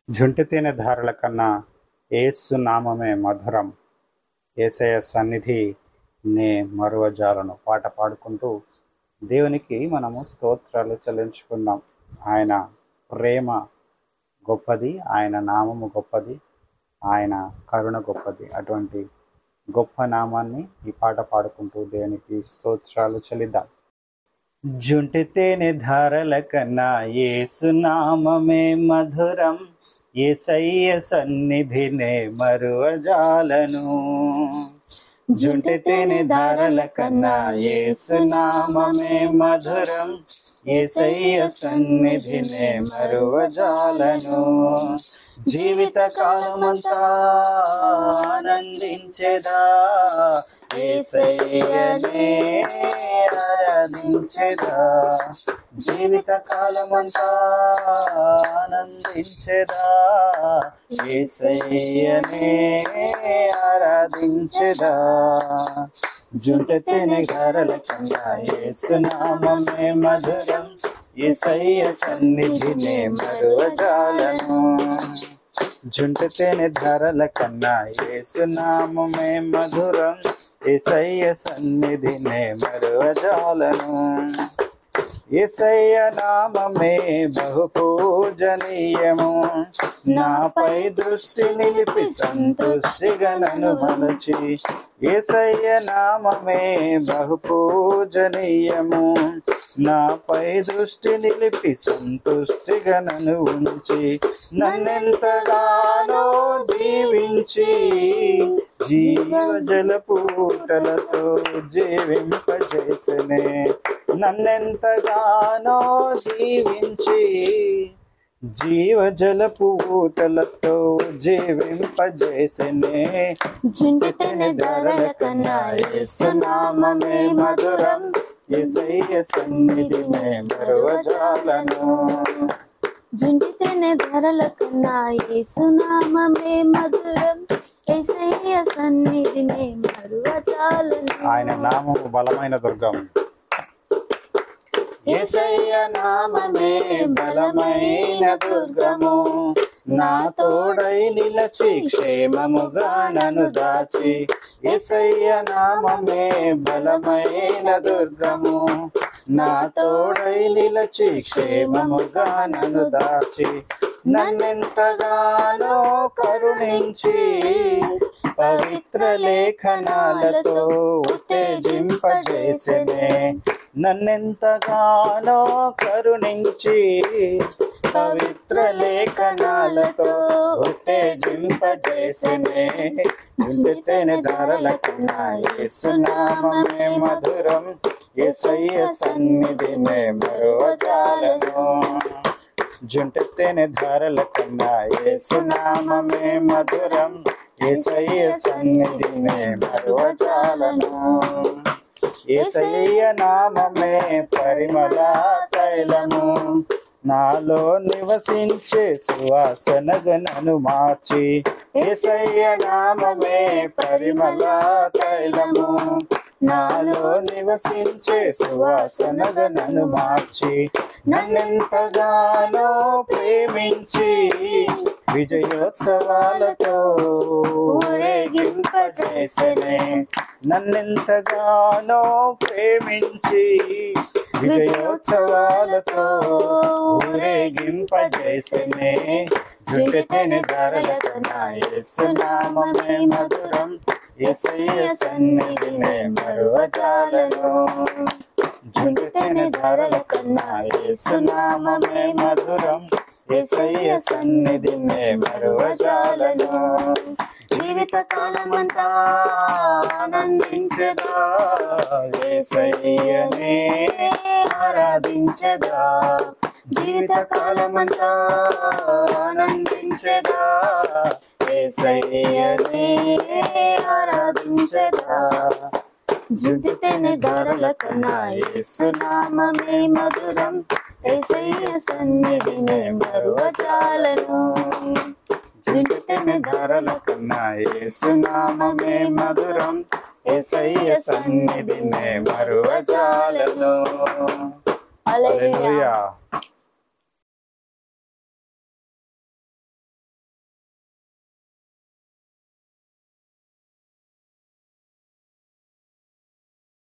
జుంటి తేనె ధారల కన్నా యేసు నామమే మధురం. యేసయ్య సన్నిధి నే మరువజాలను పాట పాడుకుంటూ దేవునికి మనము స్తోత్రాలు చెల్లించుకుందాం. ఆయన ప్రేమ గొప్పది, ఆయన నామము గొప్పది, ఆయన కరుణ గొప్పది. అటువంటి గొప్ప నామాన్ని ఈ పాట పాడుకుంటూ దేవునికి స్తోత్రాలు చెల్లిద్దాం. జుంటి తేనె ధారల కన్నా యేసు నామమే మధురం, యేసయ్య సన్నిధినే మరువజాలను. జుంటి తేనె ధారల కన్నా యేసు నామమే మధురం, యేసయ్య సన్నిధినే మరువజాలను. జీవిత కాలమంతా ఆనందించెదా, యేసయ్యనే ఆరాధించెదా. జీవిత కాలమంతా ఆనందించెదా, యేసయ్యనే ఆరాధించెదా. జుంటి తేనె ధారల కన్నా యేసు నామమే మధురం, యేసయ్య సన్నిధినే మరువజాలను. జుంటి తేనె ధారల కన్నా యేసు నామమే మధురం, యేసయ్య సన్నిధినే మరువజాలను. యేసయ్య నామమే బహు పూజనీయము, నాపై దృష్టి నిలిపి సంతృష్టిగా నన్ను మలచి. యేసయ్య నామమే బహు పూజనీయము, నాపై దృష్టి నిలిపి సంతృష్టిగా నన్ను ఉంచి. నన్నెంతగానో దీవించి జీవజలపు ఊటలతో జీవింపజేసెనే. నన్నెంతగానో దీవించి జీవజలపు ఊటలతో జీవింపజేసెనే. జుంటి తేనె ధారల కన్నా యేసు నామమే మధురం, యేసయ్య సన్నిధినే మరువజాలను. జుంటి తేనె ధారల కన్నా యేసు నామమే మధురం, యేసయ్య సన్నిధినే మరువజాలను. ఆయన నామము బలమైన దుర్గం. యేసయ్య నామమే బలమైన దుర్గము, నా తోడై నిలచి క్షేమముగా నన్ను దాచి. యేసయ్య నామమే బలమైన దుర్గము, నా తోడై నిలచి క్షేమముగా నన్ను దాచి. నన్నెంతగానో కరుణించి పవిత్ర లేఖనాలతో ఉత్తేజింపజేసెనే. నన్నెంతగానో కరుణించి పవిత్ర లేఖనాలతో ఉత్తేజింపజేసెనే. జుంటి తేనె ధారల కన్నా యేసు నామమే మధురం, యేసయ్య సన్నిధినే మరువజాలను. జుంటి తేనె ధారల కన్నా యేసు నామమే మధురం, యేసయ్య సన్నిధినే మరువజాలను. యేసయ్య నామమే పరిమళ తైలము, నాలో నివసించే సువాసనగా నన్ను మార్చి. యేసయ్య నామమే పరిమళ తైలము, నాలో నివసించే సువాసనగా నన్ను మార్చి. నన్నెంతగానో ప్రేమించి విజయోత్సవాలతో ఊరేగింపజేసెనే. నన్నెంతగానో ప్రేమించి విజయోత్సవాలతో ఊరేగింపజేసెనే. జుంటి తేనె ధారల కన్నా యేసు నామమే మధురం, యేసయ్య సన్నిధినే మరువజాలను. జుంటి తేనె ధారల కన్నా యేసు నామమే మధురం, యేసయ్య సన్నిధినే మరువజాలను. జీవిత కాలమంతా ఆనందించెదా, యేసయ్యనే ఆరాధించెదా. జీవిత కాలమంతా ఆనందించెదా, యేసయ్యనే ఆరాధించెదా. జుంటి తేనె ధారల కన్నా యేసు నామమే మధురం, యేసయ్య సన్నిధినే మరువజాలను. జుంటి తేనె ధారల కన్నా యేసు నామమే మధురం, యేసయ్య సన్నిధినే మరువజాలను. హల్లెలూయా.